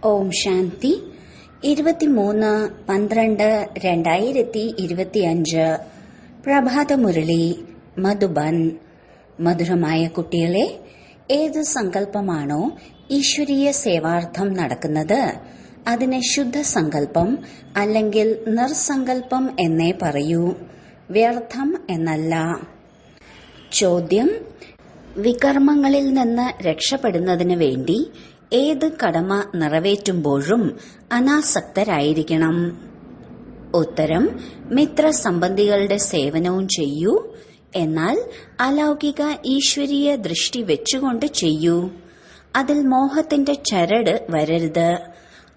ഓം ശാന്തി 23/12/2025 പ്രഭാതമുരളി മധുബൻ. മധുരമായ കുട്ടികളെ, ഏത് സങ്കല്പമാണോ ഈശ്വരീയ സേവാർത്ഥം നടക്കുന്നത് അതിനെ ശുദ്ധ സങ്കല്പം അല്ലെങ്കിൽ നിർസങ്കല്പം എന്നേ പറയൂ, വ്യർത്ഥം എന്നല്ല. ചോദ്യം: വികർമ്മങ്ങളിൽ നിന്ന് രക്ഷപ്പെടുന്നതിന് വേണ്ടി ഏത് കടമ നിറവേറ്റുമ്പോഴും അനാസക്തരായിരിക്കണം? ഉത്തരം: മിത്രസംബന്ധികളുടെ സേവനവും ചെയ്യൂ, എന്നാൽ അലൗകിക ഈശ്വരീയ ദൃഷ്ടി വെച്ചുകൊണ്ട് ചെയ്യൂ. അതിൽ മോഹത്തിന്റെ ചരട് വരരുത്.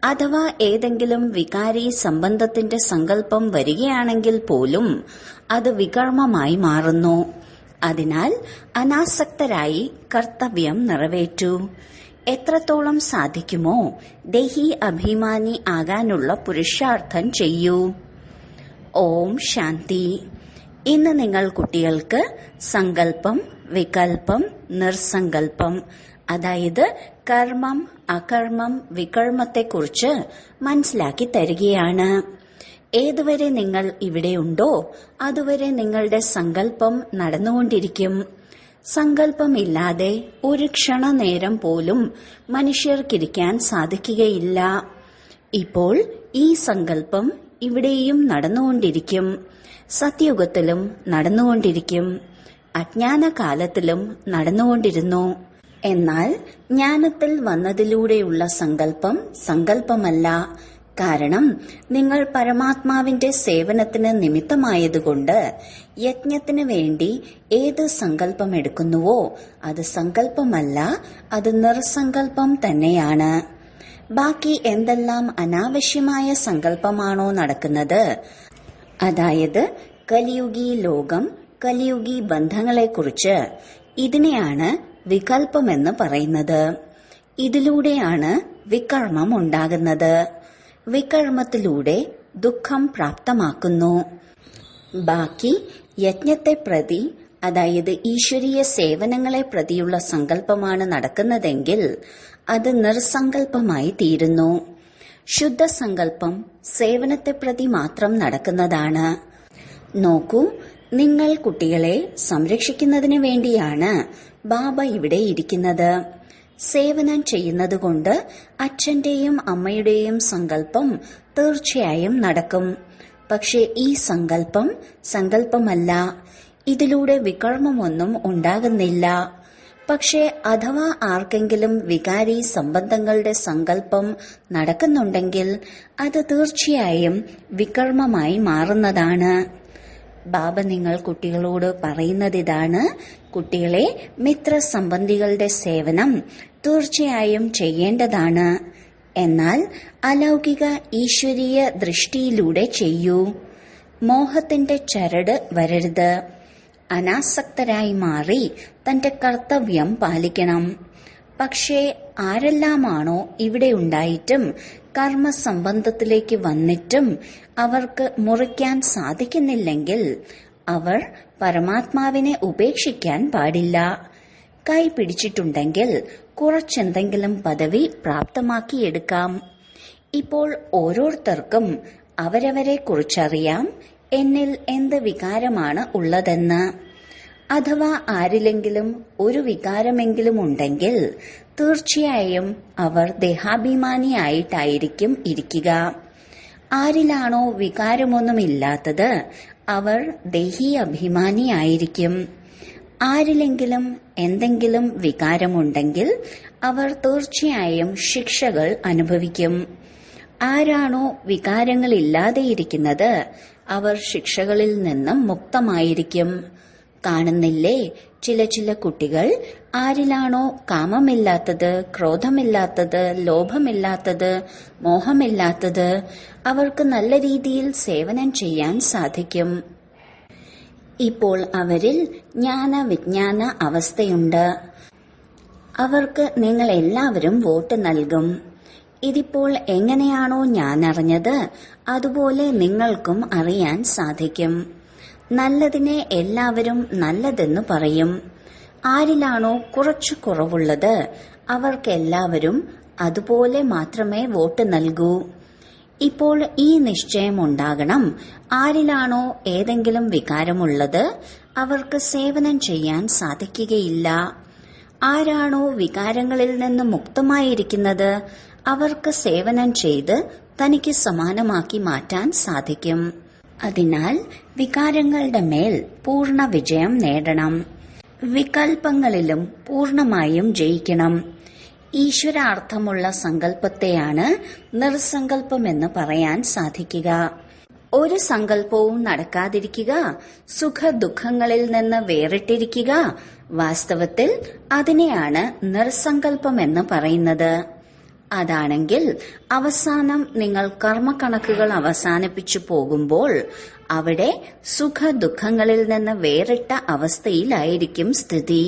അഥവാ ഏതെങ്കിലും വികാരി സംബന്ധത്തിന്റെ സങ്കല്പം വരികയാണെങ്കിൽ പോലും അത് വികർമ്മമായി മാറുന്നു. അതിനാൽ അനാസക്തരായി കർത്തവ്യം നിറവേറ്റൂ. എത്രത്തോളം സാധിക്കുമോ ദേഹി അഭിമാനി ആകാനുള്ള പുരുഷാർത്ഥം ചെയ്യൂ. ഓം ശാന്തി. ഇന്ന് നിങ്ങൾ കുട്ടികൾക്ക് സങ്കല്പം, വികൽപ്പം, നിർസങ്കല്പം, അതായത് കർമ്മം, അകർമ്മം, വികർമ്മത്തെക്കുറിച്ച് മനസ്സിലാക്കി തരികയാണ്. ഏതുവരെ നിങ്ങൾ ഇവിടെയുണ്ടോ അതുവരെ നിങ്ങളുടെ സങ്കല്പം നടന്നുകൊണ്ടിരിക്കും. സങ്കല്പമില്ലാതെ ഒരു ക്ഷണനേരം പോലും മനുഷ്യർക്കിരിക്കാൻ സാധിക്കുകയില്ല. ഇപ്പോൾ ഈ സങ്കല്പം ഇവിടെയും നടന്നുകൊണ്ടിരിക്കും, സത്യയുഗത്തിലും നടന്നുകൊണ്ടിരിക്കും, അജ്ഞാനകാലത്തിലും നടന്നുകൊണ്ടിരുന്നു. എന്നാൽ ജ്ഞാനത്തിൽ വന്നതിലൂടെയുള്ള സങ്കല്പം സങ്കല്പമല്ല. കാരണം നിങ്ങൾ പരമാത്മാവിന്റെ സേവനത്തിന് നിമിത്തമായതുകൊണ്ട് യജ്ഞത്തിന് വേണ്ടി ഏത് സങ്കല്പം എടുക്കുന്നുവോ അത് സങ്കല്പമല്ല, അത് നിർസങ്കല്പം തന്നെയാണ്. ബാക്കി എന്തെല്ലാം അനാവശ്യമായ സങ്കല്പമാണോ നടക്കുന്നത്, അതായത് കലിയുഗി ലോകം, കലിയുഗി ബന്ധങ്ങളെക്കുറിച്ച്, ഇതിനെയാണ് വികൽപ്പമെന്ന് പറയുന്നത്. ഇതിലൂടെയാണ് വികർമ്മം ഉണ്ടാകുന്നത്. വികർമ്മത്തിലൂടെ ദുഃഖം പ്രാപ്തമാക്കുന്നു. ബാക്കി യജ്ഞത്തെ പ്രതി, അതായത് ഈശ്വരീയ സേവനങ്ങളെ പ്രതിയുള്ള സങ്കല്പമാണ് നടക്കുന്നതെങ്കിൽ അത് നിർസങ്കല്പമായി തീരുന്നു. ശുദ്ധ സങ്കല്പം സേവനത്തെ പ്രതി മാത്രം നടക്കുന്നതാണ്. നോക്കൂ, നിങ്ങൾ കുട്ടികളെ സംരക്ഷിക്കുന്നതിന് വേണ്ടിയാണ് ബാബ ഇവിടെ ഇരിക്കുന്നത്. സേവനം ചെയ്യുന്നതുകൊണ്ട് അച്ഛന്റെയും അമ്മയുടെയും സങ്കല്പം തീർച്ചയായും നടക്കും. പക്ഷെ ഈ സങ്കല്പം സങ്കല്പമല്ല. ഇതിലൂടെ വികർമ്മമൊന്നും ഉണ്ടാകുന്നില്ല. പക്ഷെ അഥവാ ആർക്കെങ്കിലും വികാരി സംബന്ധങ്ങളുടെ സങ്കല്പം നടക്കുന്നുണ്ടെങ്കിൽ അത് തീർച്ചയായും വികർമ്മമായി മാറുന്നതാണ്. ബാബ നിങ്ങൾ കുട്ടികളോട് പറയുന്നതിതാണ്: കുട്ടികളെ, മിത്രസംബന്ധികളുടെ സേവനം തീർച്ചയായും ചെയ്യേണ്ടതാണ്. എന്നാൽ അലൗകിക ഈശ്വരീയ ദൃഷ്ടിയിലൂടെ ചെയ്യൂ. മോഹത്തിന്റെ ചരട് വരരുത്. അനാസക്തരായി മാറി തന്റെ കർത്തവ്യം പാലിക്കണം. പക്ഷേ ആരെല്ലാമാണോ ഇവിടെ ഉണ്ടായിട്ടും കർമ്മസംബന്ധത്തിലേക്ക് വന്നിട്ടും അവർക്ക് മുറിക്കാൻ സാധിക്കുന്നില്ലെങ്കിൽ അവർ പരമാത്മാവിനെ ഉപേക്ഷിക്കാൻ പാടില്ല. കൈ പിടിച്ചിട്ടുണ്ടെങ്കിൽ കുറച്ചെന്തെങ്കിലും പദവി പ്രാപ്തമാക്കിയെടുക്കാം. ഇപ്പോൾ ഓരോരുത്തർക്കും അവരവരെ കുറിച്ചറിയാം എന്നിൽ എന്ത് വികാരമാണ് ഉള്ളതെന്ന്. അഥവാ ആരിലെങ്കിലും ഒരു വികാരമെങ്കിലും ഉണ്ടെങ്കിൽ തീർച്ചയായും അവർ ദേഹാഭിമാനിയായിട്ടായിരിക്കും ഇരിക്കുക. ആരിലാണോ വികാരമൊന്നുമില്ലാത്തത് അവർ ദേഹി അഭിമാനിയായിരിക്കും. ആരിലെങ്കിലും എന്തെങ്കിലും വികാരമുണ്ടെങ്കിൽ അവർ തീർച്ചയായും ശിക്ഷകൾ അനുഭവിക്കും. ആരാണോ വികാരങ്ങളില്ലാതെയിരിക്കുന്നത് അവർ ശിക്ഷകളിൽ നിന്നും മുക്തമായിരിക്കും. കാണുന്നില്ലേ, ചില കുട്ടികൾ ആരിലാണോ കാമമില്ലാത്തത്, ക്രോധമില്ലാത്തത്, ലോഭമില്ലാത്തത്, മോഹമില്ലാത്തത് അവർക്ക് നല്ല രീതിയിൽ സേവനം ചെയ്യാൻ സാധിക്കും. ഇപ്പോൾ അവരിൽ ജ്ഞാന വിജ്ഞാന അവസ്ഥയുണ്ട്. അവർക്ക് നിങ്ങൾ എല്ലാവരും വോട്ട് നൽകും. ഇതിപ്പോൾ എങ്ങനെയാണോ ഞാൻ അറിഞ്ഞത് അതുപോലെ നിങ്ങൾക്കും അറിയാൻ സാധിക്കും. നല്ലതിനെ എല്ലാവരും നല്ലതെന്ന് പറയും. ആരിലാണോ കുറച്ചു കുറവുള്ളത് അവർക്കെല്ലാവരും അതുപോലെ മാത്രമേ വോട്ട് നൽകൂ. ഇപ്പോൾ ഈ നിശ്ചയം ഉണ്ടാകണം, ആരിലാണോ ഏതെങ്കിലും വികാരമുള്ളത് അവർക്ക് സേവനം ചെയ്യാൻ സാധിക്കുകയില്ല. ആരാണോ വികാരങ്ങളിൽ നിന്ന് മുക്തമായിരിക്കുന്നത് അവർക്ക് സേവനം ചെയ്ത് തനിക്ക് സമാനമാക്കി മാറ്റാൻ സാധിക്കും. അതിനാൽ വികാരങ്ങളുടെ മേൽ പൂർണ്ണ വിജയം നേടണം. വികൽപ്പങ്ങളിലും പൂർണ്ണമായും ജയിക്കണം. ഈശ്വരാർത്ഥമുള്ള സങ്കല്പത്തെയാണ് നിർസങ്കല്പമെന്ന് പറയാൻ സാധിക്കുക. ഒരു സങ്കല്പവും നടക്കാതിരിക്കുക, സുഖ ദുഃഖങ്ങളിൽ നിന്ന് വേറിട്ടിരിക്കുക, വാസ്തവത്തിൽ അതിനെയാണ് നിർസങ്കല്പമെന്ന് പറയുന്നത്. അതാണെങ്കിൽ അവസാനം നിങ്ങൾ കർമ്മക്കണക്കുകൾ അവസാനിപ്പിച്ചു പോകുമ്പോൾ അവിടെ സുഖ ദുഃഖങ്ങളിൽ നിന്ന് വേറിട്ട അവസ്ഥയിലായിരിക്കും സ്ഥിതി.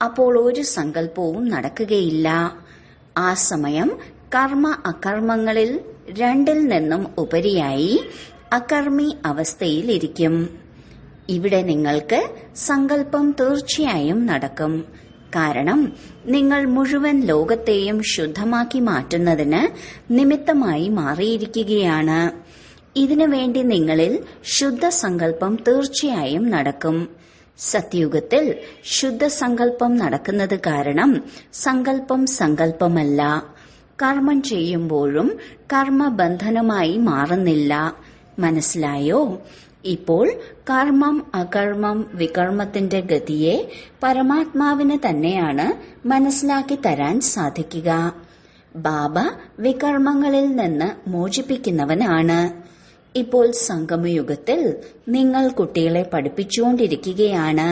അപ്പോൾ ഒരു സങ്കല്പവും നടക്കുകയില്ല. ആ സമയം കർമ്മ അകർമ്മങ്ങളിൽ രണ്ടിൽ നിന്നും ഉപരിയായി അകർമ്മി അവസ്ഥയിലിരിക്കും. ഇവിടെ നിങ്ങൾക്ക് സങ്കല്പം തീർച്ചയായും നടക്കും. കാരണം നിങ്ങൾ മുഴുവൻ ലോകത്തെയും ശുദ്ധമാക്കി മാറ്റുന്നതിന് നിമിത്തമായി മാറിയിരിക്കുകയാണ്. ഇതിനു വേണ്ടി നിങ്ങളിൽ ശുദ്ധ സങ്കല്പം തീർച്ചയായും നടക്കും. സത്യുഗത്തിൽ ശുദ്ധ സങ്കല്പം നടക്കുന്നത് കാരണം സങ്കല്പം സങ്കല്പമല്ല. കർമ്മം ചെയ്യുമ്പോഴും കർമ്മബന്ധനമായി മാറുന്നില്ല. മനസ്സിലായോ? ഇപ്പോൾ കർമ്മം അകർമ്മം വികർമ്മത്തിന്റെ ഗതിയെ പരമാത്മാവിന് തന്നെയാണ് മനസ്സിലാക്കി തരാൻ സാധിക്കുക. ബാബ വികർമ്മങ്ങളിൽ നിന്ന് മോചിപ്പിക്കുന്നവനാണ്. ഇപ്പോൾ സംഗമയുഗത്തിൽ നിങ്ങൾ കുട്ടികളെ പഠിപ്പിച്ചുകൊണ്ടിരിക്കുകയാണ്.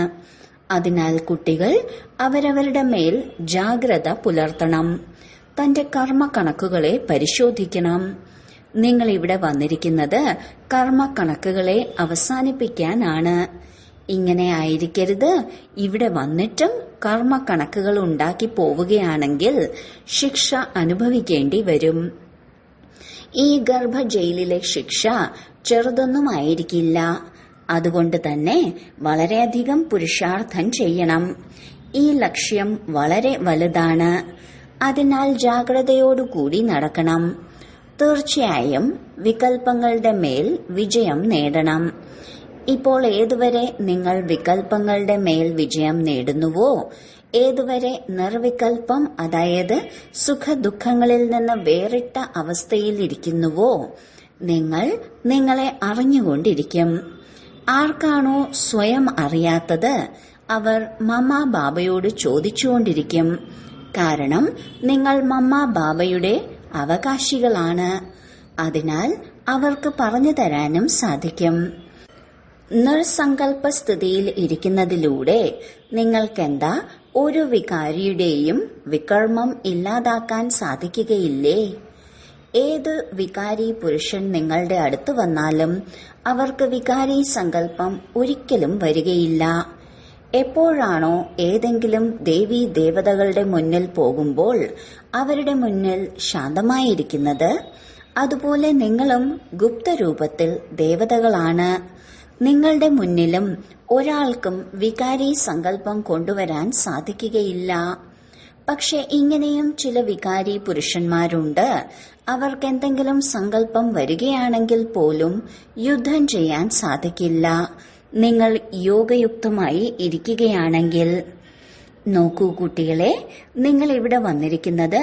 അതിനാൽ കുട്ടികൾ അവരവരുടെ മേൽ ജാഗ്രത പുലർത്തണം. തന്റെ കർമ്മക്കണക്കുകളെ പരിശോധിക്കണം. നിങ്ങൾ ഇവിടെ വന്നിരിക്കുന്നത് കർമ്മക്കണക്കുകളെ അവസാനിപ്പിക്കാനാണ്. ഇങ്ങനെ ആയിരിക്കരുത്. ഇവിടെ വന്നിട്ടും കർമ്മക്കണക്കുകൾ ഉണ്ടാക്കി പോവുകയാണെങ്കിൽ ശിക്ഷ അനുഭവിക്കേണ്ടി വരും. ഈ ഗർഭ ജയിലിലെ ശിക്ഷ ചെറുതൊന്നും ആയിരിക്കില്ല. അതുകൊണ്ട് തന്നെ വളരെയധികം പുരുഷാർത്ഥം ചെയ്യണം. ഈ ലക്ഷ്യം വളരെ വലുതാണ്. അതിനാൽ ജാഗ്രതയോടുകൂടി നടക്കണം. തീർച്ചയായും വികൽപ്പങ്ങളുടെ മേൽ വിജയം നേടണം. ഇപ്പോൾ ഏതുവരെ നിങ്ങൾ വികൽപ്പങ്ങളുടെ മേൽ വിജയം നേടുന്നുവോ, ഏതുവരെ നിർവികൽപ്പം അതായത് സുഖദുഃഖങ്ങളിൽ നിന്ന് വേറിട്ട അവസ്ഥയിലിരിക്കുന്നുവോ നിങ്ങൾ നിങ്ങളെ അറിഞ്ഞുകൊണ്ടിരിക്കും. ആർക്കാണോ സ്വയം അറിയാത്തത് അവർ മമ്മ ബാബയോട് ചോദിച്ചുകൊണ്ടിരിക്കും. കാരണം നിങ്ങൾ മമ്മ ബാബയുടെ അവകാശികളാണ്. അതിനാൽ അവർക്ക് പറഞ്ഞു തരാനും സാധിക്കും. നിർസങ്കല്പ സ്ഥിതിയിൽ ഇരിക്കുന്നതിലൂടെ നിങ്ങൾക്കെന്താ ഒരു വികാരിയുടെയും വികർമ്മം ഇല്ലാതാക്കാൻ സാധിക്കുകയില്ലേ? ഏത് വികാരി പുരുഷൻ നിങ്ങളുടെ അടുത്ത് വന്നാലും അവർക്ക് വികാരി സങ്കല്പം ഒരിക്കലും വരികയില്ല. എപ്പോഴാണോ ഏതെങ്കിലും ദേവീ ദേവതകളുടെ മുന്നിൽ പോകുമ്പോൾ അവരുടെ മുന്നിൽ ശാന്തമായിരിക്കുന്നത്, അതുപോലെ നിങ്ങളും ഗുപ്തരൂപത്തിൽ ദേവതകളാണ്. നിങ്ങളുടെ മുന്നിലും ഒരാൾക്കും വികാരി സങ്കല്പം കൊണ്ടുവരാൻ സാധിക്കുകയില്ല. പക്ഷെ ഇങ്ങനെയും ചില വികാരി പുരുഷന്മാരുണ്ട്. അവർക്ക് എന്തെങ്കിലും സങ്കല്പം വരികയാണെങ്കിൽ പോലും യുദ്ധം ചെയ്യാൻ സാധിക്കില്ല. നിങ്ങൾ യോഗയുക്തമായി ഇരിക്കുകയാണെങ്കിൽ. നോക്കൂ കുട്ടികളെ, നിങ്ങൾ ഇവിടെ വന്നിരിക്കുന്നത്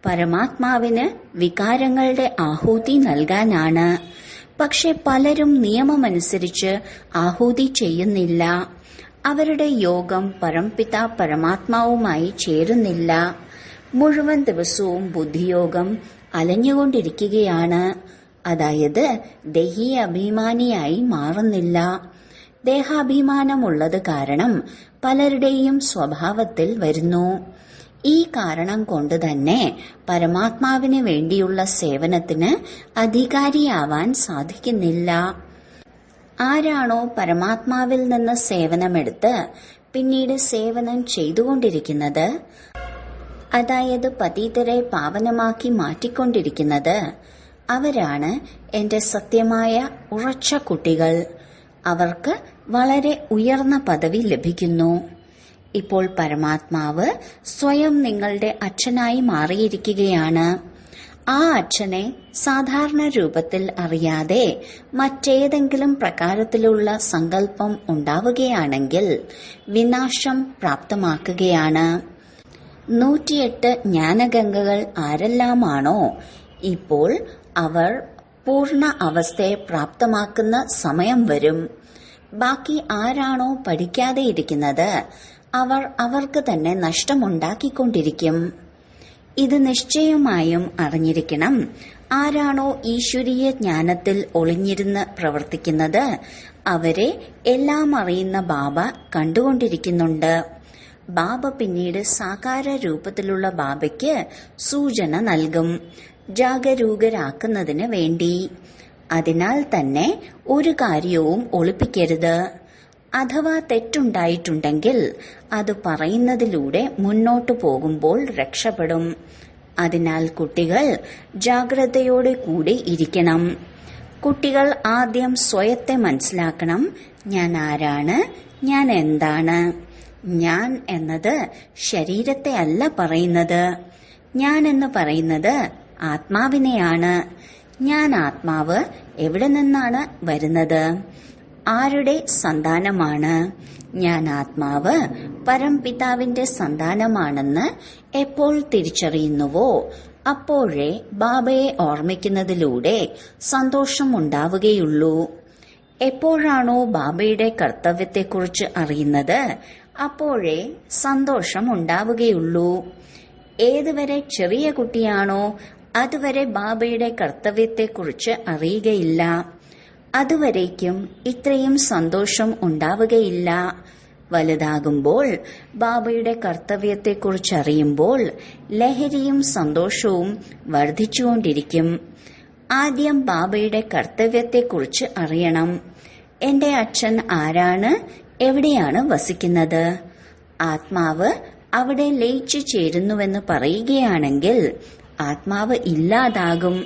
പരമാത്മാവിന് വികാരങ്ങളുടെ ആഹൂതി നൽകാനാണ്. പക്ഷെ പലരും നിയമമനുസരിച്ച് ആഹൂതി ചെയ്യുന്നില്ല. അവരുടെ യോഗം പരംപിത പരമാത്മാവുമായി ചേരുന്നില്ല. മുഴുവൻ ദിവസവും ബുദ്ധിയോഗം അലഞ്ഞുകൊണ്ടിരിക്കുകയാണ്. അതായത് ദേഹീയ അഭിമാനിയായി മാറുന്നില്ല. ദേഹാഭിമാനമുള്ളത് കാരണം പലരുടെയും സ്വഭാവത്തിൽ വരുന്നു. ഈ കാരണം കൊണ്ട് തന്നെ പരമാത്മാവിന് വേണ്ടിയുള്ള സേവനത്തിന് അധികാരിയാവാൻ സാധിക്കുന്നില്ല. ആരാണോ പരമാത്മാവിൽ നിന്ന് സേവനമെടുത്ത് പിന്നീട് സേവനം ചെയ്തുകൊണ്ടിരിക്കുന്നത്, അതായത് പതീതരെ പാവനമാക്കി മാറ്റിക്കൊണ്ടിരിക്കുന്നത്, അവരാണ് എന്റെ സത്യമായ ഉറച്ച കുട്ടികൾ. അവർക്ക് വളരെ ഉയർന്ന പദവി ലഭിക്കുന്നു. ഇപ്പോൾ പരമാത്മാവ് സ്വയം നിങ്ങളുടെ അച്ഛനായി മാറിയിരിക്കുകയാണ്. ആ അച്ഛനെ സാധാരണ രൂപത്തിൽ അറിയാതെ മറ്റേതെങ്കിലും പ്രകാരത്തിലുള്ള സങ്കല്പം ഉണ്ടാവുകയാണെങ്കിൽ വിനാശം പ്രാപ്തമാക്കുകയാണ്. 108 ജ്ഞാനഗംഗകൾ ആരെല്ലാമാണോ ഇപ്പോൾ അവർ പൂർണ്ണ അവസ്ഥയെ പ്രാപ്തമാക്കുന്ന സമയം വരും. ബാക്കി ആരാണോ പഠിക്കാതെ ഇരിക്കുന്നത് അവർ അവർക്ക് തന്നെ നഷ്ടമുണ്ടാക്കിക്കൊണ്ടിരിക്കും. ഇത് നിശ്ചയമായും അറിഞ്ഞിരിക്കണം. ആരാണോ ഈശ്വരീയ ജ്ഞാനത്തിൽ ഒളിഞ്ഞിരുന്ന് പ്രവർത്തിക്കുന്നത് അവരെ എല്ലാം അറിയുന്ന ബാബ കണ്ടുകൊണ്ടിരിക്കുന്നുണ്ട്. ബാബ പിന്നീട് സാകാര രൂപത്തിലുള്ള ബാബയ്ക്ക് സൂചന നൽകും, ജാഗരൂകരാക്കുന്നതിന് വേണ്ടി. അതിനാൽ തന്നെ ഒരു കാര്യവും ഒളിപ്പിക്കരുത്. അഥവാ തെറ്റുണ്ടായിട്ടുണ്ടെങ്കിൽ അത് പറയുന്നതിലൂടെ മുന്നോട്ടു പോകുമ്പോൾ രക്ഷപ്പെടും. അതിനാൽ കുട്ടികൾ ജാഗ്രതയോടെ കൂടി ഇരിക്കണം. കുട്ടികൾ ആദ്യം സ്വയത്തെ മനസ്സിലാക്കണം. ഞാൻ ആരാണ്? ഞാൻ എന്താണ്? ഞാൻ എന്നത് ശരീരത്തെ അല്ല പറയുന്നത്. ഞാൻ എന്ന് പറയുന്നത് ആത്മാവിനെയാണ്. ഞാൻ ആത്മാവ് എവിടെ നിന്നാണ് വരുന്നത്? ആരുടെ സന്താനമാണ്? ഞാൻ ആത്മാവ് പരംപിതാവിന്റെ സന്താനമാണെന്ന് എപ്പോൾ തിരിച്ചറിയുന്നുവോ അപ്പോഴേ ബാബയെ ഓർമ്മിക്കുന്നതിലൂടെ സന്തോഷമുണ്ടാവുകയുള്ളൂ. എപ്പോഴാണോ ബാബയുടെ കർത്തവ്യത്തെക്കുറിച്ച് അറിയുന്നത് അപ്പോഴേ സന്തോഷം ഉണ്ടാവുകയുള്ളൂ. ഏതുവരെ ചെറിയ കുട്ടിയാണോ അതുവരെ ബാബയുടെ കർത്തവ്യത്തെക്കുറിച്ച് അറിയുകയില്ല. അതുവരേക്കും ഇത്രയും സന്തോഷം ഉണ്ടാവുകയില്ല. വലുതാകുമ്പോൾ ബാബയുടെ കർത്തവ്യത്തെക്കുറിച്ച് അറിയുമ്പോൾ ലഹരിയും സന്തോഷവും വർദ്ധിച്ചുകൊണ്ടിരിക്കും. ആദ്യം ബാബയുടെ കർത്തവ്യത്തെക്കുറിച്ച് അറിയണം. എന്റെ അച്ഛൻ ആരാണ്? എവിടെയാണ് വസിക്കുന്നത്? ആത്മാവ് അവിടെ ലയിച്ചു ചേരുന്നുവെന്ന് പറയുകയാണെങ്കിൽ ആത്മാവ് ഇല്ലാതാകും.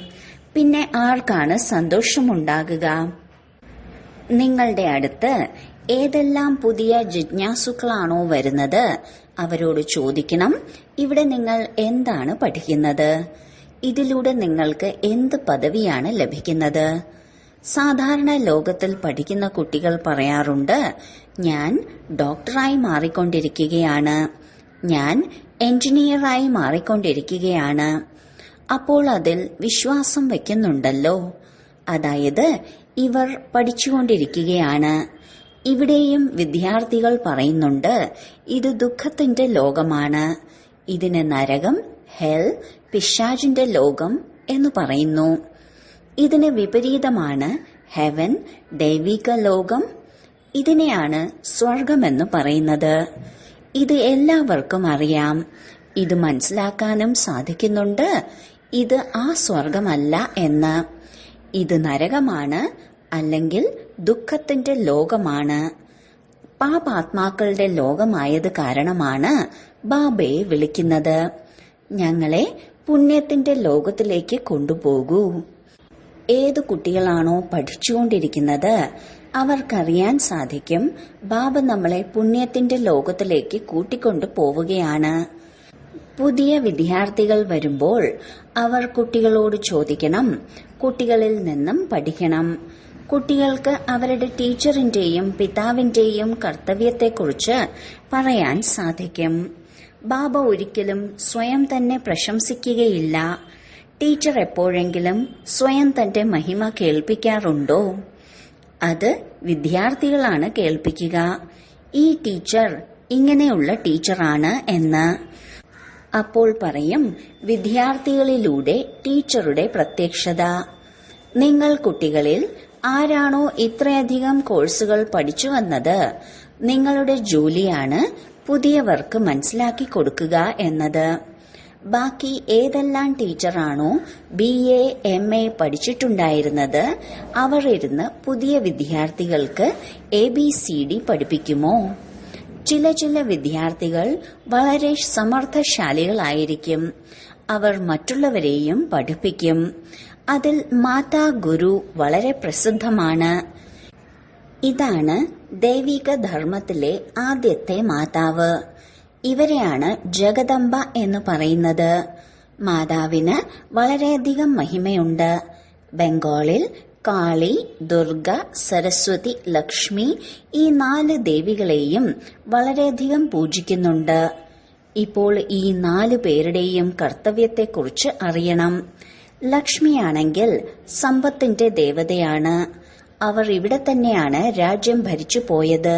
പിന്നെ ആർക്കാണ് സന്തോഷമുണ്ടാകുക? നിങ്ങളുടെ അടുത്ത് ഏതെല്ലാം പുതിയ ജിജ്ഞാസുക്കളാണോ വരുന്നത് അവരോട് ചോദിക്കണം, ഇവിടെ നിങ്ങൾ എന്താണ് പഠിക്കുന്നത്? ഇതിലൂടെ നിങ്ങൾക്ക് എന്ത് പദവിയാണ് ലഭിക്കുന്നത്? സാധാരണ ലോകത്തിൽ പഠിക്കുന്ന കുട്ടികൾ പറയാറുണ്ട്, ഞാൻ ഡോക്ടറായി മാറിക്കൊണ്ടിരിക്കുകയാണ്, ഞാൻ എഞ്ചിനീയറായി മാറിക്കൊണ്ടിരിക്കുകയാണ്. അപ്പോൾ അതിൽ വിശ്വാസം വയ്ക്കുന്നുണ്ടല്ലോ. അതായത് ഇവർ പഠിച്ചുകൊണ്ടിരിക്കുകയാണ്. ഇവിടെയും വിദ്യാർത്ഥികൾ പറയുന്നുണ്ട്, ഇത് ദുഃഖത്തിന്റെ ലോകമാണ്, ഇതിന് നരകം, ഹെൽ, പിശാചിന്റെ ലോകം എന്ന് പറയുന്നു. ഇതിന് വിപരീതമാണ് ഹെവൻ, ദൈവിക ലോകം. ഇതിനെയാണ് സ്വർഗമെന്ന് പറയുന്നത്. ഇത് എല്ലാവർക്കും അറിയാം. ഇത് മനസ്സിലാക്കാനും സാധിക്കുന്നുണ്ട്. ഇത് ആ സ്വർഗമല്ല എന്ന്. ഇത് നരകമാണ്, അല്ലെങ്കിൽ ദുഃഖത്തിന്റെ ലോകമാണ്. പാപാത്മാക്കളുടെ ലോകമായത് കാരണമാണ് ബാബയെ വിളിക്കുന്നത്. ഞങ്ങളെ പുണ്യത്തിന്റെ ലോകത്തിലേക്ക് കൊണ്ടുപോകൂ. ഏതു കുട്ടികളാണോ പഠിച്ചുകൊണ്ടിരിക്കുന്നത് അവർക്കറിയാൻ സാധിക്കും, ബാബ നമ്മളെ പുണ്യത്തിന്റെ ലോകത്തിലേക്ക് കൂട്ടിക്കൊണ്ടു പോവുകയാണ്. പുതിയ വിദ്യാർത്ഥികൾ വരുമ്പോൾ അവർ കുട്ടികളോട് ചോദിക്കണം, കുട്ടികളിൽ നിന്നും പഠിക്കണം. കുട്ടികൾക്ക് അവരുടെ ടീച്ചറിന്റെയും പിതാവിന്റെയും കർത്തവ്യത്തെക്കുറിച്ച് പറയാൻ സാധിക്കും. ബാബ ഒരിക്കലും സ്വയം തന്നെ പ്രശംസിക്കുകയില്ല. ടീച്ചർ എപ്പോഴെങ്കിലും സ്വയം തന്റെ മഹിമ കേൾപ്പിക്കാറുണ്ടോ? അത് വിദ്യാർത്ഥികളാണ് കേൾപ്പിക്കുക. ഈ ടീച്ചർ ഇങ്ങനെയുള്ള ടീച്ചറാണ് എന്ന്. അപ്പോൾ പറയും, വിദ്യാർത്ഥികളിലൂടെ ടീച്ചറുടെ പ്രത്യക്ഷത. നിങ്ങൾ കുട്ടികളിൽ ആരാണോ ഇത്രയധികം കോഴ്സുകൾ പഠിച്ചു വന്നത് നിങ്ങളുടെ ജോലിയാണ് പുതിയവർക്ക് മനസ്സിലാക്കി കൊടുക്കുക എന്നത്. ബാക്കി ഏതെല്ലാം ടീച്ചറാണോ BA MA പഠിച്ചിട്ടുണ്ടായിരുന്നത് അവർ ഇരുന്ന് പുതിയ വിദ്യാർത്ഥികൾക്ക് ABCD പഠിപ്പിക്കുമോ? ചില വിദ്യാർത്ഥികൾ വളരെ സമർത്ഥശാലികളായിരിക്കും. അവർ മറ്റുള്ളവരെയും പഠിപ്പിക്കും. അതിൽ മാതാ ഗുരു വളരെ പ്രസിദ്ധമാണ്. ഇതാണ് ദൈവിക ധർമ്മത്തിലെ ആദ്യത്തെ മാതാവ്. ഇവരെയാണ് ജഗദംബ എന്ന് പറയുന്നത്. മാതാവിന് വളരെയധികം മഹിമയുണ്ട്. ബംഗാളിൽ കാളി, ദുർഗ, സരസ്വതി, ലക്ഷ്മി ഈ 4 ദേവികളെയും വളരെയധികം പൂജിക്കുന്നുണ്ട്. ഇപ്പോൾ ഈ 4 പേരുടെയും കർത്തവ്യത്തെക്കുറിച്ച് അറിയണം. ലക്ഷ്മിയാണെങ്കിൽ സമ്പത്തിന്റെ ദേവതയാണ്. അവർ ഇവിടെ തന്നെയാണ് രാജ്യം ഭരിച്ചു പോയത്.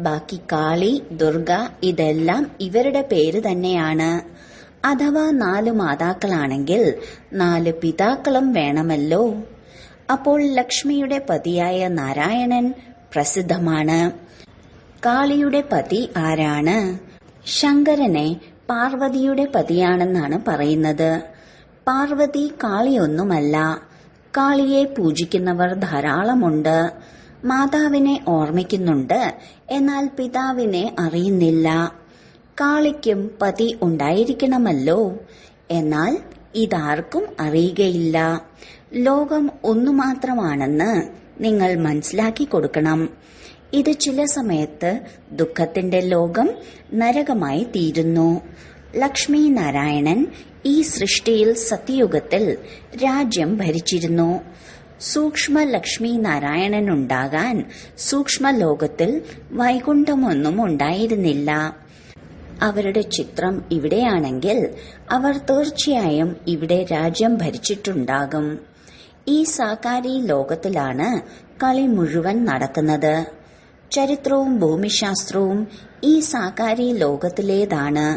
ബാക്കി കാളി, ദുർഗ ഇതെല്ലാം ഇവരുടെ പേര് തന്നെയാണ്. അഥവാ 4 മാതാക്കളാണെങ്കിൽ 4 പിതാക്കളും വേണമല്ലോ. അപ്പോൾ ലക്ഷ്മിയുടെ പതിയായ നാരായണൻ പ്രസിദ്ധമാണ്. കാളിയുടെ പതി ആരാണ്? ശങ്കരനെ പാർവതിയുടെ പതിയാണെന്നാണ് പറയുന്നത്. പാർവതി കാളിയൊന്നുമല്ല. കാളിയെ പൂജിക്കുന്നവർ ധാരാളമുണ്ട്. മാതാവിനെ ഓർമ്മിക്കുന്നുണ്ട്, എന്നാൽ പിതാവിനെ അറിയുന്നില്ല. കാളിക്കും പതി ഉണ്ടായിരിക്കണമല്ലോ, എന്നാൽ ഇതാർക്കും അറിയുകയില്ല. ലോകം ഒന്നുമാത്രമാണെന്ന് നിങ്ങൾ മനസ്സിലാക്കി കൊടുക്കണം. ഇത് ചില സമയത്ത് ദുഃഖത്തിന്റെ ലോകം നരകമായി തീരുന്നു. ലക്ഷ്മി നാരായണൻ ഈ സൃഷ്ടിയിൽ സത്യയുഗത്തിൽ രാജ്യം ഭരിച്ചിരുന്നു. സൂക്ഷ്മ ലക്ഷ്മി നാരായണൻ ഉണ്ടാകാൻ സൂക്ഷ്മ ലോകത്തിൽ വൈകുണ്ഠമൊന്നും ഉണ്ടായിരുന്നില്ല. അവരുടെ ചിത്രം ഇവിടെയാണെങ്കിൽ അവർ തീർച്ചയായും ഇവിടെ രാജ്യം ഭരിച്ചിട്ടുണ്ടാകും. ഈ സാകാരി ലോകത്തിലാണ് കളി മുഴുവൻ നടക്കുന്നത്. ചരിത്രവും ഭൂമിശാസ്ത്രവും ഈ സാകാരി ലോകത്തിലേതാണ്.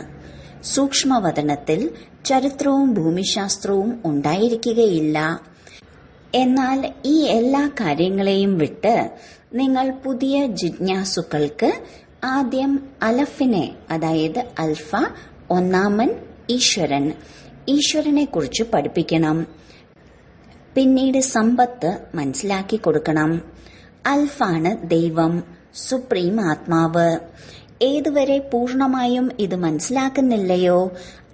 സൂക്ഷ്മവതനത്തിൽ ചരിത്രവും ഭൂമിശാസ്ത്രവും ഉണ്ടായിരിക്കുകയില്ല. എന്നാൽ ഈ എല്ലാ കാര്യങ്ങളെയും വിട്ട് നിങ്ങൾ പുതിയ ജിജ്ഞാസുക്കൾക്ക് ആദ്യം അലഫിനെ, അതായത് അൽഫ, ഒന്നാമൻ ഈശ്വരനെ കുറിച്ച് പഠിപ്പിക്കണം. പിന്നീട് സമ്പത്ത് മനസ്സിലാക്കി കൊടുക്കണം. അൽഫാണ് ദൈവം, സുപ്രീം ആത്മാവ്. ഏതുവരെ പൂർണമായും ഇത് മനസ്സിലാക്കുന്നില്ലയോ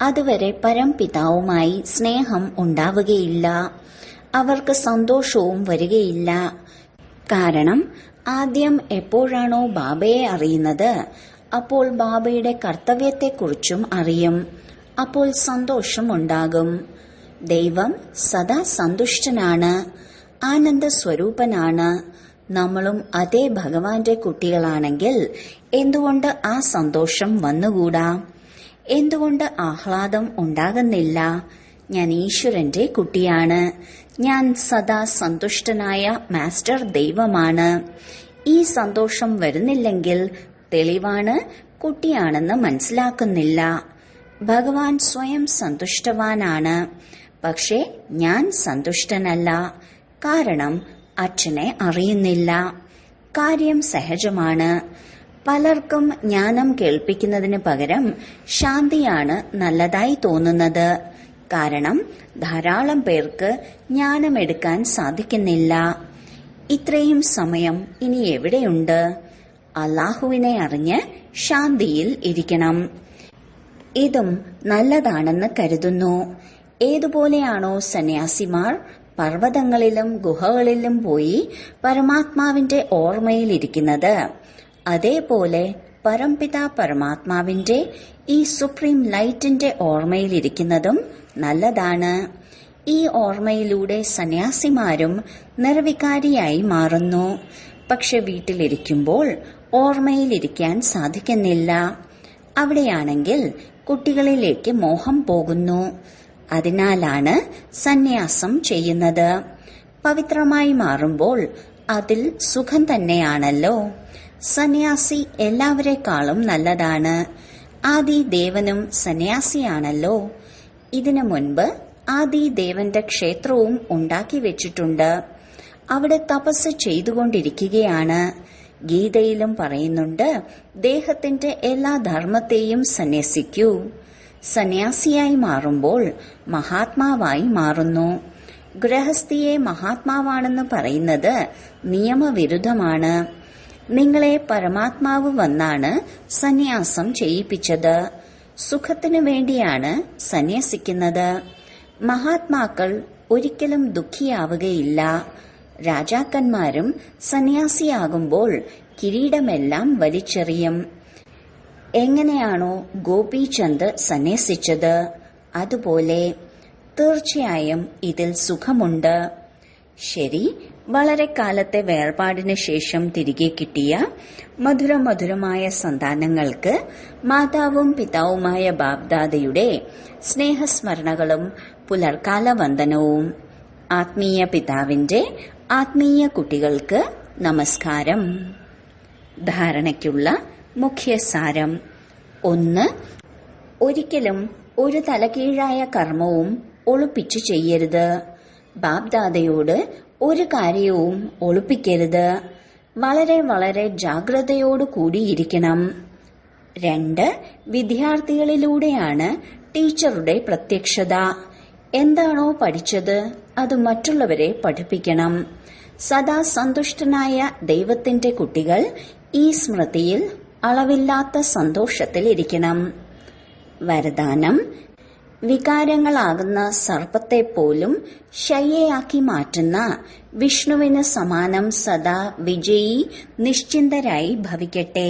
അതുവരെ പരംപിതാവുമായി സ്നേഹം ഉണ്ടാവുകയില്ല. അവർക്ക് സന്തോഷവും വരികയില്ല. കാരണം ആദ്യം എപ്പോഴാണോ ബാബയെ അറിയുന്നത്, അപ്പോൾ ബാബയുടെ കർത്തവ്യത്തെക്കുറിച്ചും അറിയും. അപ്പോൾ സന്തോഷമുണ്ടാകും. ദൈവം സദാ സന്തുഷ്ടനാണ്, ആനന്ദ സ്വരൂപനാണ്. നമ്മളും അതേ ഭഗവാന്റെ കുട്ടികളാണെങ്കിൽ എന്തുകൊണ്ട് ആ സന്തോഷം വന്നുകൂടാ? എന്തുകൊണ്ട് ആഹ്ലാദം ഉണ്ടാകുന്നില്ല? ഞാൻ ഈശ്വരന്റെ കുട്ടിയാണ്. ഞാൻ സദാ സന്തുഷ്ടനായ മാസ്റ്റർ ദൈവമാണ്. ഈ സന്തോഷം വരുന്നില്ലെങ്കിൽ തെളിവാണ് കുട്ടിയാണെന്ന് മനസ്സിലാക്കുന്നില്ല. ഭഗവാൻ സ്വയം സന്തുഷ്ടവാനാണ്. പക്ഷേ ഞാൻ സന്തുഷ്ടനല്ല. കാരണം അച്ഛനെ അറിയുന്നില്ല. കാര്യം സഹജമാണ്. പലർക്കും ജ്ഞാനം കേൾപ്പിക്കുന്നതിന് പകരം ശാന്തിയാണ് നല്ലതായി തോന്നുന്നത്. കാരണം ധാരാളം പേർക്ക് ജ്ഞാനമെടുക്കാൻ സാധിക്കുന്നില്ല. ഇത്രയും സമയം ഇനി എവിടെയുണ്ട്? അല്ലാഹുവിനെ അറിഞ്ഞ് ശാന്തിയിൽ ഇരിക്കണം. ഇതും നല്ലതാണെന്ന് കരുതുന്നു. ഏതുപോലെയാണോ സന്യാസിമാർ പർവ്വതങ്ങളിലും ഗുഹകളിലും പോയി പരമാത്മാവിന്റെ ഓർമ്മയിലിരിക്കുന്നത്, അതേപോലെ പരംപിത പരമാത്മാവിന്റെ ഈ സുപ്രീം ലൈറ്റിന്റെ ഓർമ്മയിലിരിക്കുന്നതും നല്ലതാണ്. ഈ ഓർമ്മയിലൂടെ സന്യാസിമാരും നിർവികാരിയായി മാറുന്നു. പക്ഷെ വീട്ടിലിരിക്കുമ്പോൾ ഓർമ്മയിലിരിക്കാൻ സാധിക്കുന്നില്ല. അവിടെയാണെങ്കിൽ കുട്ടികളിലേക്ക് മോഹം പോകുന്നു. അതിനാലാണ് സന്യാസം ചെയ്യുന്നത്. പവിത്രമായി മാറുമ്പോൾ അതിൽ സുഖം തന്നെയാണല്ലോ. സന്യാസി എല്ലാവരെക്കാളും നല്ലതാണ്. ആദി ദേവനും സന്യാസിയാണല്ലോ. ഇതിനു മുൻപ് ആദി ദേവന്റെ ക്ഷേത്രവും ഉണ്ടാക്കി വെച്ചിട്ടുണ്ട്. അവിടെ തപസ് ചെയ്തുകൊണ്ടിരിക്കുകയാണ്. ഗീതയിലും പറയുന്നുണ്ട്, ദേഹത്തിന്റെ എല്ലാ ധർമ്മത്തെയും സന്യസിക്കൂ. സന്യാസിയായി മാറുമ്പോൾ മഹാത്മാവായി മാറുന്നു. ഗൃഹസ്ഥിയെ മഹാത്മാവാണെന്ന് പറയുന്നത് നിയമവിരുദ്ധമാണ്. നിങ്ങളെ പരമാത്മാവ് വന്നാണ് സന്യാസം ചെയ്യിപ്പിച്ചത്. സുഖത്തിനു വേണ്ടിയാണ് സന്യസിക്കുന്നത്. മഹാത്മാക്കൾ ഒരിക്കലും ദുഃഖിയാവുകയില്ല. രാജാക്കന്മാരും സന്യാസിയാകുമ്പോൾ കിരീടമെല്ലാം വലിച്ചെറിയും. എങ്ങനെയാണോ ഗോപീചന്ദ് സന്യസിച്ചത് അതുപോലെ. തീർച്ചയായും ഇതിൽ സുഖമുണ്ട്. ശരി, വളരെ കാലത്തെ വേർപാടിന് ശേഷം തിരികെ കിട്ടിയ മധുരമധുരമായ സന്താനങ്ങൾക്ക് മാതാവും പിതാവുമായ ബാബ്ദാദയുടെ സ്നേഹസ്മരണകളും പുലർക്കാല വന്ദനവും. ആത്മീയ പിതാവിന്റെ ആത്മീയ കുട്ടികൾക്ക് നമസ്കാരം. ധാരണയ്ക്കുള്ള മുഖ്യസാരം. 1. ഒരിക്കലും ഒരു തലകീഴായ കർമ്മവും ഒളിപ്പിച്ചു ചെയ്യരുത്. ബാബ്ദാദയോട് ഒരു കാര്യവും ഒളിപ്പിക്കരുത്. വളരെ വളരെ ജാഗ്രതയോടു കൂടിയിരിക്കണം. 2. വിദ്യാർത്ഥികളിലൂടെയാണ് ടീച്ചറുടെ പ്രത്യക്ഷത. എന്താണോ പഠിച്ചത് അത് മറ്റുള്ളവരെ പഠിപ്പിക്കണം. സദാ സന്തുഷ്ടനായ ദൈവത്തിന്റെ കുട്ടികൾ ഈ സ്മൃതിയിൽ അളവില്ലാത്ത സന്തോഷത്തിലിരിക്കണം. വരദാനം. വികാരങ്ങളാകുന്ന സർപ്പത്തെപ്പോലും ശയ്യയാക്കി മാറ്റുന്ന വിഷ്ണുവിന് സമാനം സദാ വിജയി നിശ്ചിന്തരായി ഭവിക്കട്ടെ.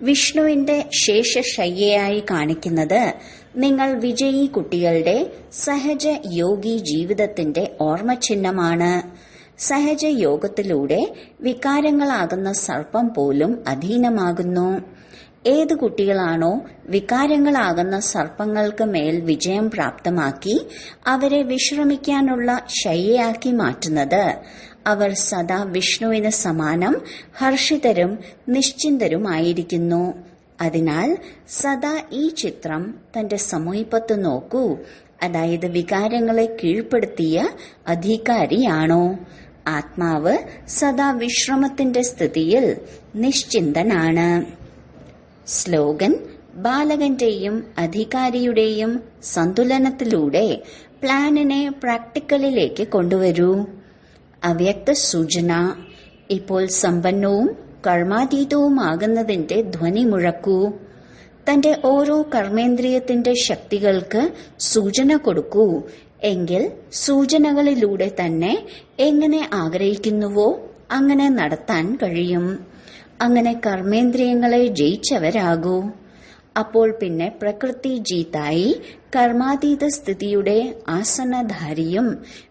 വിഷ്ണുവിന്റെ ശേഷശയ്യയായി കാണിക്കുന്നത് നിങ്ങൾ വിജയി കുട്ടികളുടെ സഹജ യോഗി ജീവിതത്തിന്റെ ഓർമ്മചിഹ്നമാണ്. സഹജ യോഗത്തിലൂടെ വികാരങ്ങളാകുന്ന സർപ്പം പോലും അധീനമാകുന്നു. ഏത് കുട്ടികളാണോ വികാരങ്ങളാകുന്ന സർപ്പങ്ങൾക്ക് മേൽ വിജയം പ്രാപ്തമാക്കി അവരെ വിശ്രമിക്കാനുള്ള ശയ്യയാക്കി മാറ്റുന്നത്, അവർ സദാ വിഷ്ണുവിന് സമാനം ഹർഷിതരും നിശ്ചിന്തരുമായിരിക്കുന്നു. അതിനാൽ സദാ ഈ ചിത്രം തന്റെ സമീപത്ത് നോക്കൂ. അതായത് വികാരങ്ങളെ കീഴ്പ്പെടുത്തിയ അധികാരിയാണോ? ആത്മാവ് സദാ വിശ്രമത്തിന്റെ സ്ഥിതിയിൽ നിശ്ചിന്തനാണ്. സ്ലോഗൻ. ബാലകന്റെയും അധികാരിയുടെയും സന്തുലനത്തിലൂടെ പ്ലാനിനെ പ്രാക്ടിക്കലിലേക്ക് കൊണ്ടുവരൂ. അവ്യക്ത സൂചന. ഇപ്പോൾ സമ്പന്നവും കർമാതീതവുമാകുന്നതിന്റെ ധ്വനി മുഴക്കൂ. തന്റെ ഓരോ കർമ്മേന്ദ്രിയത്തിന്റെ ശക്തികൾക്ക് സൂചന കൊടുക്കൂ. എങ്കിൽ സൂചനകളിലൂടെ തന്നെ എങ്ങനെ ആഗ്രഹിക്കുന്നുവോ അങ്ങനെ നടത്താൻ കഴിയും. അങ്ങനെ കർമ്മേന്ദ്രിയങ്ങളെ ജയിച്ചവരാകൂ. അപ്പോൾ പിന്നെ പ്രകൃതി ജീതായി കർമാതീത സ്ഥിതിയുടെ ആസനധാരിയും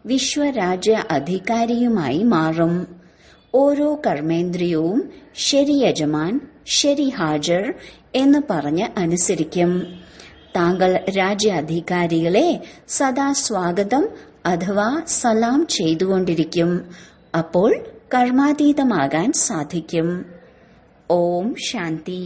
വിശ്വരാജ്യ അധികാരിയുമായി മാറും. ഓരോ കർമ്മേന്ദ്രിയവും ശരി യജമാൻ, ശരി ഹാജർ എന്ന് പറഞ്ഞ് അനുസരിക്കും. താങ്കൾ രാജ്യാധികാരികളെ സദാ സ്വാഗതം അഥവാ സലാം ചെയ്തുകൊണ്ടിരിക്കും. അപ്പോൾ കർമാതീതമാകാൻ സാധിക്കും. ഓം ശാന്തി.